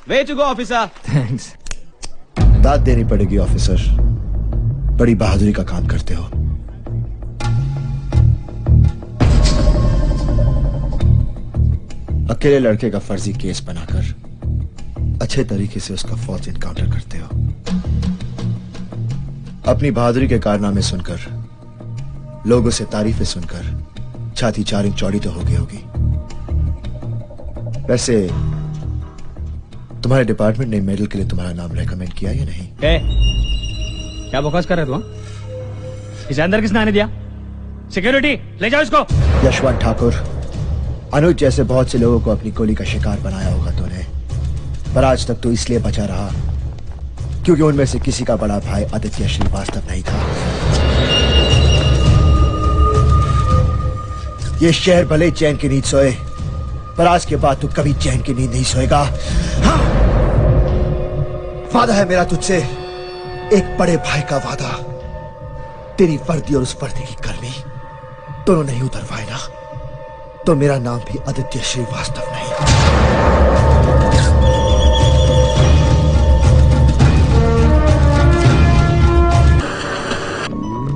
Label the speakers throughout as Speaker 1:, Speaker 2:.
Speaker 1: Way to go officer.
Speaker 2: Thanks.
Speaker 3: दाद देनी पड़ेगी ऑफिसर, बड़ी बहादुरी का काम करते हो। अकेले लड़के का फर्जी केस बनाकर अच्छे तरीके से उसका फौज इनकाउंटर करते हो। अपनी बहादुरी के कारनामे सुनकर, लोगों से तारीफें सुनकर छाती 4 इंच चौड़ी तो हो गई होगी। वैसे तुम्हारे डिपार्टमेंट ने मेडल के लिए तुम्हारा नाम रेकमेंड किया या नहीं?
Speaker 1: क्या बकवास कर रहे तू? इसे अंदर किसने आने दिया? सिक्योरिटी ले जाओ इसको।
Speaker 3: यशवंत ठाकुर, अनुज जैसे बहुत से लोगों को अपनी गोली का शिकार बनाया होगा तूने, पर आज तक तो इसलिए बचा रहा क्योंकि उनमें से किसी का बड़ा भाई आदित्य श्रीवास्तव नहीं था। ये शहर भले चैन की नींद सोए, पर आज के बाद तू कभी चैन की नींद नहीं सोएगा। हाँ? वादा है मेरा तुझसे, एक बड़े भाई का वादा। तेरी वर्दी और उस वर्दी की गर्मी दोनों नहीं उतर पाए ना, तो मेरा नाम भी आदित्य श्रीवास्तव नहीं।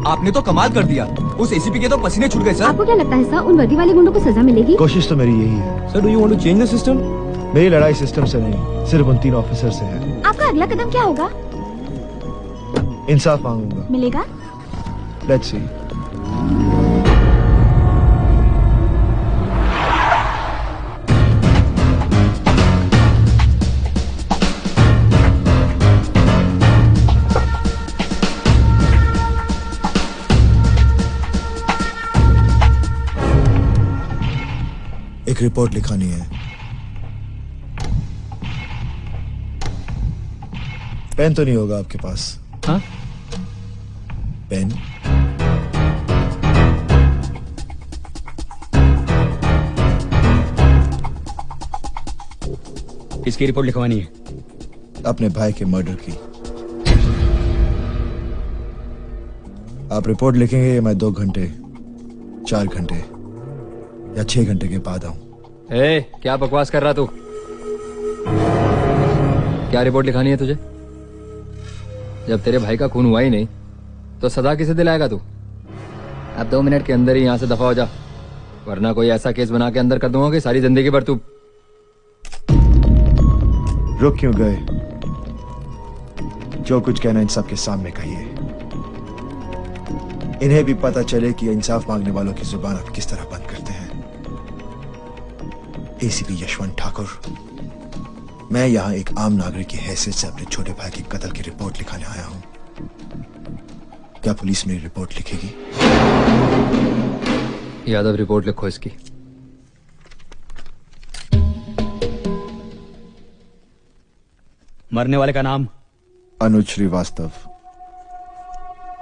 Speaker 2: आपने तो कमाल कर दिया। उस एसीपी के तो पसीने छूट गए सर।
Speaker 4: आपको क्या लगता है सर, उन वर्दी वाले गुंडों को सजा मिलेगी?
Speaker 3: कोशिश तो मेरी यही है।
Speaker 2: Sir, do you want to change the system?
Speaker 3: मेरी लड़ाई सिस्टम से नहीं, सिर्फ उन 3 ऑफिसर से है।
Speaker 4: आपका अगला कदम क्या होगा?
Speaker 3: इंसाफ मांगूंगा।
Speaker 4: मिलेगा?
Speaker 3: Let's see. एक रिपोर्ट लिखानी है। पेन तो नहीं होगा आपके पास?
Speaker 1: हाँ?
Speaker 3: पेन?
Speaker 1: किसकी रिपोर्ट लिखवानी है?
Speaker 3: अपने भाई के मर्डर की। आप रिपोर्ट लिखेंगे या मैं 2 घंटे, 4 घंटे या 6 घंटे के बाद आऊं?
Speaker 2: क्या बकवास कर रहा तू? क्या रिपोर्ट लिखानी है तुझे? जब तेरे भाई का खून हुआ ही नहीं तो सजा किसे दिलाएगा तू? अब 2 मिनट के अंदर ही यहां से दफा हो जा, वरना कोई ऐसा केस बना के अंदर कर दूंगा कि सारी जिंदगी भर तू।
Speaker 3: रुक क्यों गए? जो कुछ कहना इन सबके सामने कहिए। इन्हें भी पता चले कि इंसाफ मांगने वालों की जुबान आप किस तरह बंद करते हैं। एसीपी यशवंत ठाकुर, मैं यहां एक आम नागरिक की हैसियत से अपने छोटे भाई की कत्ल की रिपोर्ट लिखाने आया हूं। क्या पुलिस मेरी रिपोर्ट लिखेगी?
Speaker 2: यादव, रिपोर्ट लिखो इसकी।
Speaker 1: मरने वाले का नाम?
Speaker 3: अनुज श्रीवास्तव।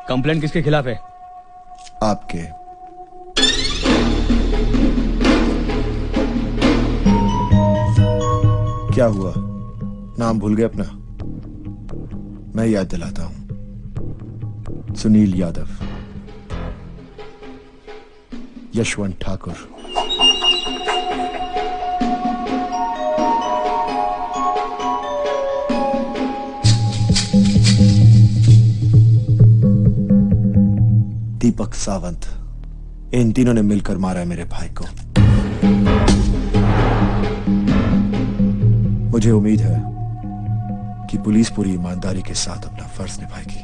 Speaker 1: कंप्लेंट किसके खिलाफ है?
Speaker 3: आपके। क्या हुआ, नाम भूल गए अपना? मैं याद दिलाता हूं, सुनील यादव, यशवंत ठाकुर। दीपक सावंत। इन तीनों ने मिलकर मारा है मेरे भाई को। मुझे उम्मीद है कि पुलिस पूरी ईमानदारी के साथ अपना फर्ज निभाएगी।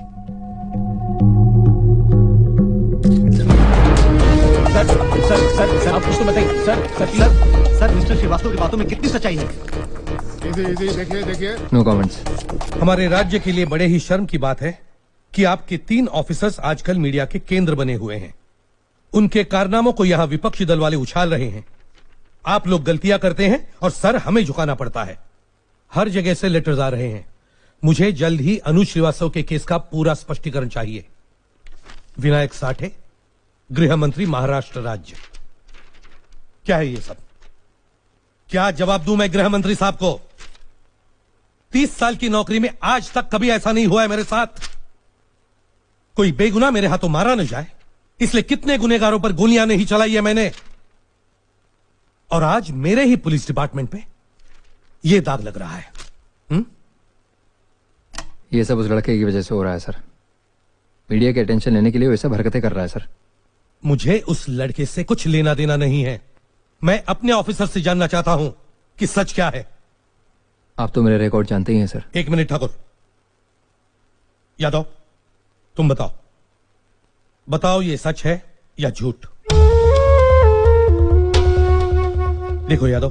Speaker 1: सर आप कुछ तो बताइए। सर मिस्टर श्रीवास्तव की बातों में कितनी सच्चाई है?
Speaker 5: देखिए
Speaker 2: नो कमेंट्स।
Speaker 6: हमारे राज्य के लिए बड़े ही शर्म की बात है कि आपके 3 ऑफिसर्स आजकल मीडिया के केंद्र बने हुए हैं। उनके कारनामों को यहां विपक्षी दल वाले उछाल रहे हैं। आप लोग गलतियां करते हैं और सर हमें झुकाना पड़ता है। हर जगह से लेटर्स आ रहे हैं। मुझे जल्द ही अनुज श्रीवास्तव के केस का पूरा स्पष्टीकरण चाहिए। विनायक साठे, गृह मंत्री, महाराष्ट्र राज्य। क्या है ये सब? क्या जवाब दूं मैं गृह मंत्री साहब को? 30 साल की नौकरी में आज तक कभी ऐसा नहीं हुआ है मेरे साथ। कोई बेगुनाह मेरे हाथों मारा न जाए, इसलिए कितने गुनहगारों पर गोलियां नहीं चलाई है मैंने। और आज मेरे ही पुलिस डिपार्टमेंट पे यह दाग लग रहा है।
Speaker 2: ये सब उस लड़के की वजह से हो रहा है सर। मीडिया के अटेंशन लेने के लिए वो सब हरकतें कर रहा है सर।
Speaker 6: मुझे उस लड़के से कुछ लेना देना नहीं है। मैं अपने ऑफिसर से जानना चाहता हूं कि सच क्या है।
Speaker 2: आप तो मेरे रिकॉर्ड जानते ही हैं सर।
Speaker 6: एक मिनट ठाकुर। यादव, तुम बताओ, बताओ ये सच है या झूठ। देखो यादव,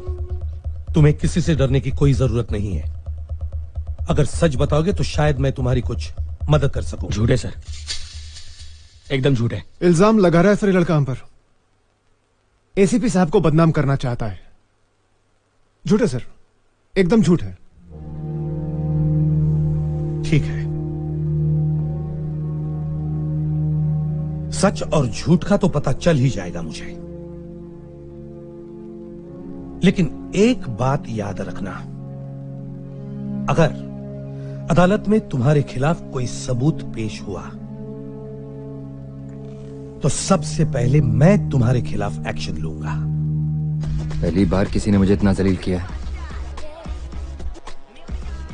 Speaker 6: तुम्हें किसी से डरने की कोई जरूरत नहीं है। अगर सच बताओगे तो शायद मैं तुम्हारी कुछ मदद कर सकूं।
Speaker 1: झूठ है सर, एकदम झूठ है।
Speaker 5: इल्जाम लगा रहा है सर ये लड़का हम पर। एसीपी साहब को बदनाम करना चाहता है। झूठ है सर, एकदम झूठ है।
Speaker 6: ठीक है, सच और झूठ का तो पता चल ही जाएगा मुझे, लेकिन एक बात याद रखना, अगर अदालत में तुम्हारे खिलाफ कोई सबूत पेश हुआ तो सबसे पहले मैं तुम्हारे खिलाफ एक्शन लूंगा।
Speaker 2: पहली बार किसी ने मुझे इतना जलील किया है।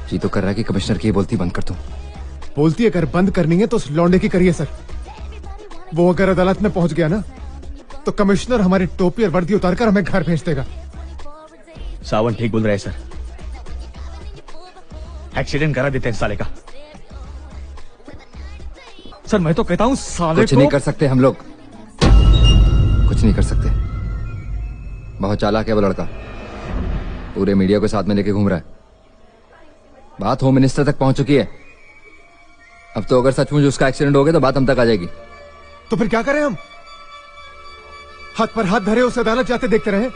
Speaker 2: जी तो कर रहा है कि कमिश्नर की ये बोलती बंद कर दूं।
Speaker 5: बोलती अगर बंद करनी है तो उस लौंडे की करिए सर। वो अगर अदालत में पहुंच गया ना तो कमिश्नर हमारी टोपी और वर्दी उतारकर हमें घर भेज देगा।
Speaker 1: सावन ठीक बोल रहे हैं सर, एक्सीडेंट करा देते हैं साले का। सर मैं तो कहता हूं साले
Speaker 2: कुछ
Speaker 1: को।
Speaker 2: नहीं कर सकते हम लोग, कुछ नहीं कर सकते। बहुत चालाक है वो लड़का, पूरे मीडिया को साथ में लेके घूम रहा है। बात होम मिनिस्टर तक पहुंच चुकी है। अब तो अगर सचमुच उसका एक्सीडेंट हो गया तो बात हम तक आ जाएगी।
Speaker 5: तो फिर क्या करें हम? हाथ पर हाथ धरे उस अदालत जाते देखते रहे।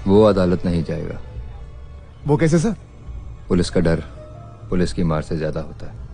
Speaker 2: वो अदालत नहीं जाएगा।
Speaker 5: वो कैसे सर?
Speaker 2: पुलिस का डर पुलिस की मार से ज्यादा होता है।